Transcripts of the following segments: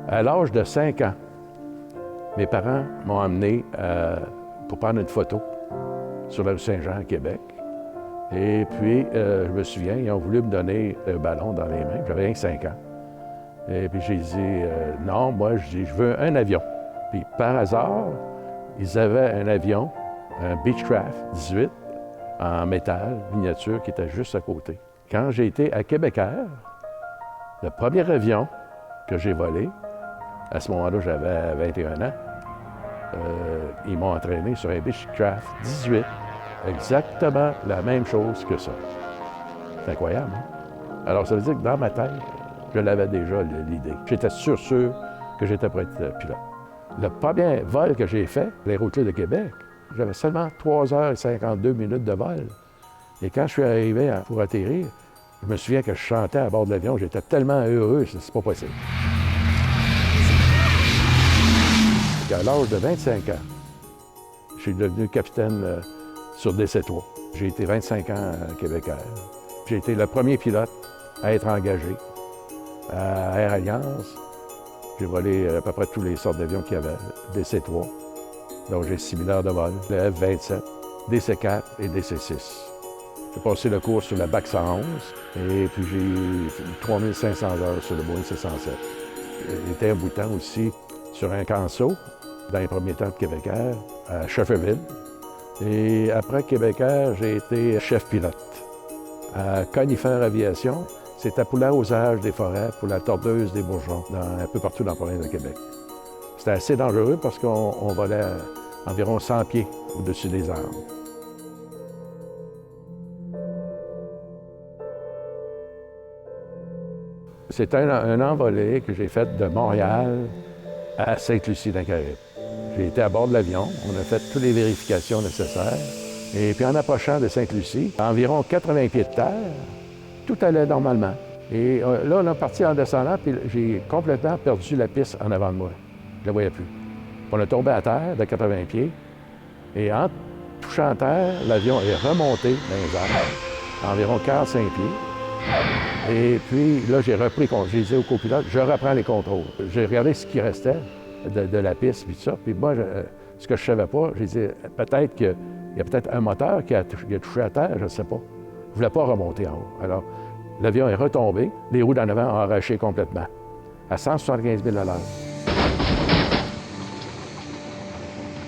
À l'âge de 5 ans, mes parents m'ont amené pour prendre une photo sur la rue Saint-Jean à Québec. Et puis, je me souviens, ils ont voulu me donner un ballon dans les mains. J'avais rien que 5 ans. Et puis, j'ai dit, non, moi, je veux un avion. Puis, par hasard, ils avaient un avion, un Beechcraft 18, en métal, miniature, qui était juste à côté. Quand j'ai été à Québec Air, le premier avion que j'ai volé, à ce moment-là, j'avais 21 ans, ils m'ont entraîné sur un Beechcraft 18, exactement la même chose que ça. C'est incroyable, hein? Alors, ça veut dire que dans ma tête, je l'avais déjà, l'idée. J'étais sûr que j'étais pour être pilote. Le premier vol que j'ai fait, les routiers de Québec, j'avais seulement 3h52 de vol. Et quand je suis arrivé pour atterrir, je me souviens que je chantais à bord de l'avion. J'étais tellement heureux, c'est pas possible. À l'âge de 25 ans, je suis devenu capitaine sur DC-3. J'ai été 25 ans à Québec Air. J'ai été le premier pilote à être engagé à Air Alliance. J'ai volé à peu près toutes les sortes d'avions qu'il y avait, DC-3. Donc j'ai 6 000 heures de vol, le F-27, DC-4 et DC-6. J'ai passé le cours sur la BAC 111 et puis j'ai eu 3500 heures sur le Boeing 707. J'étais un bout de temps aussi sur un canso, dans les premiers temps de Québec Air, à Shefferville. Et après Québec Air, j'ai été chef pilote. À Conifère Aviation, c'était pour l'arrosage des forêts, pour la tordeuse des bourgeons, un peu partout dans la province de Québec. C'était assez dangereux parce qu'on volait environ 100 pieds au-dessus des arbres. C'était un envolé que j'ai fait de Montréal à Sainte-Lucie-dans-Carribe. J'ai été à bord de l'avion, on a fait toutes les vérifications nécessaires. Et puis en approchant de Sainte-Lucie, à environ 80 pieds de terre, tout allait normalement. Et là, on est parti en descendant, puis j'ai complètement perdu la piste en avant de moi. Je ne la voyais plus. Puis on est tombé à terre de 80 pieds. Et en touchant terre, l'avion est remonté dans les airs, à environ 45 pieds. Et puis là, j'ai repris, j'ai dit au copilote, je reprends les contrôles. J'ai regardé ce qui restait de la piste, puis tout ça. Puis moi, ce que je ne savais pas, j'ai dit, peut-être qu'il y a peut-être un moteur qui a touché à terre, je ne sais pas. Je ne voulais pas remonter en haut. Alors, l'avion est retombé, les roues d'en avant ont arraché complètement, à 175 000 à l'heure.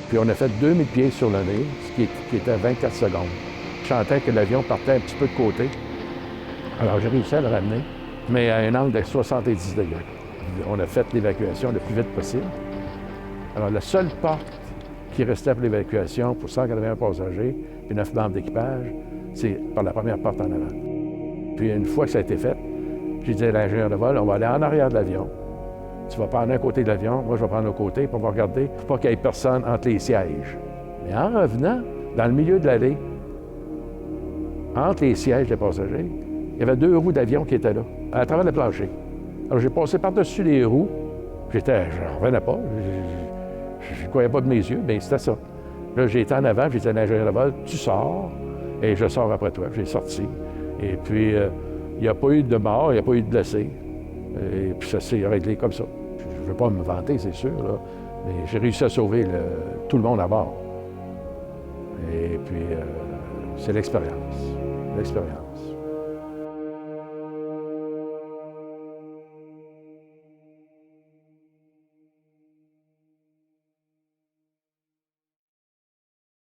Puis on a fait 2000 pieds sur le nez, ce qui était 24 secondes. Je sentais que l'avion partait un petit peu de côté. Alors j'ai réussi à le ramener, mais à un angle de 70 degrés. On a fait l'évacuation le plus vite possible. Alors la seule porte qui restait pour l'évacuation pour 181 passagers et 9 membres d'équipage, c'est par la première porte en avant. Puis une fois que ça a été fait, j'ai dit à l'ingénieur de vol, on va aller en arrière de l'avion. Tu vas prendre un côté de l'avion, moi je vais prendre l'autre côté, puis on va regarder pour pas qu'il y ait personne entre les sièges. Mais en revenant, dans le milieu de l'allée, entre les sièges des passagers, il y avait 2 roues d'avion qui étaient là, à travers le plancher. Alors j'ai passé par-dessus les roues, je n'en revenais pas, je ne croyais pas de mes yeux, bien c'était ça. Là j'ai été en avant, j'ai dit à l'ingénieur de vol, tu sors, et je sors après toi. J'ai sorti, et puis il n'y a pas eu de mort, il n'y a pas eu de blessés. Et puis ça s'est réglé comme ça. Je ne veux pas me vanter, c'est sûr, là, mais j'ai réussi à sauver tout le monde à bord. Et puis, c'est l'expérience.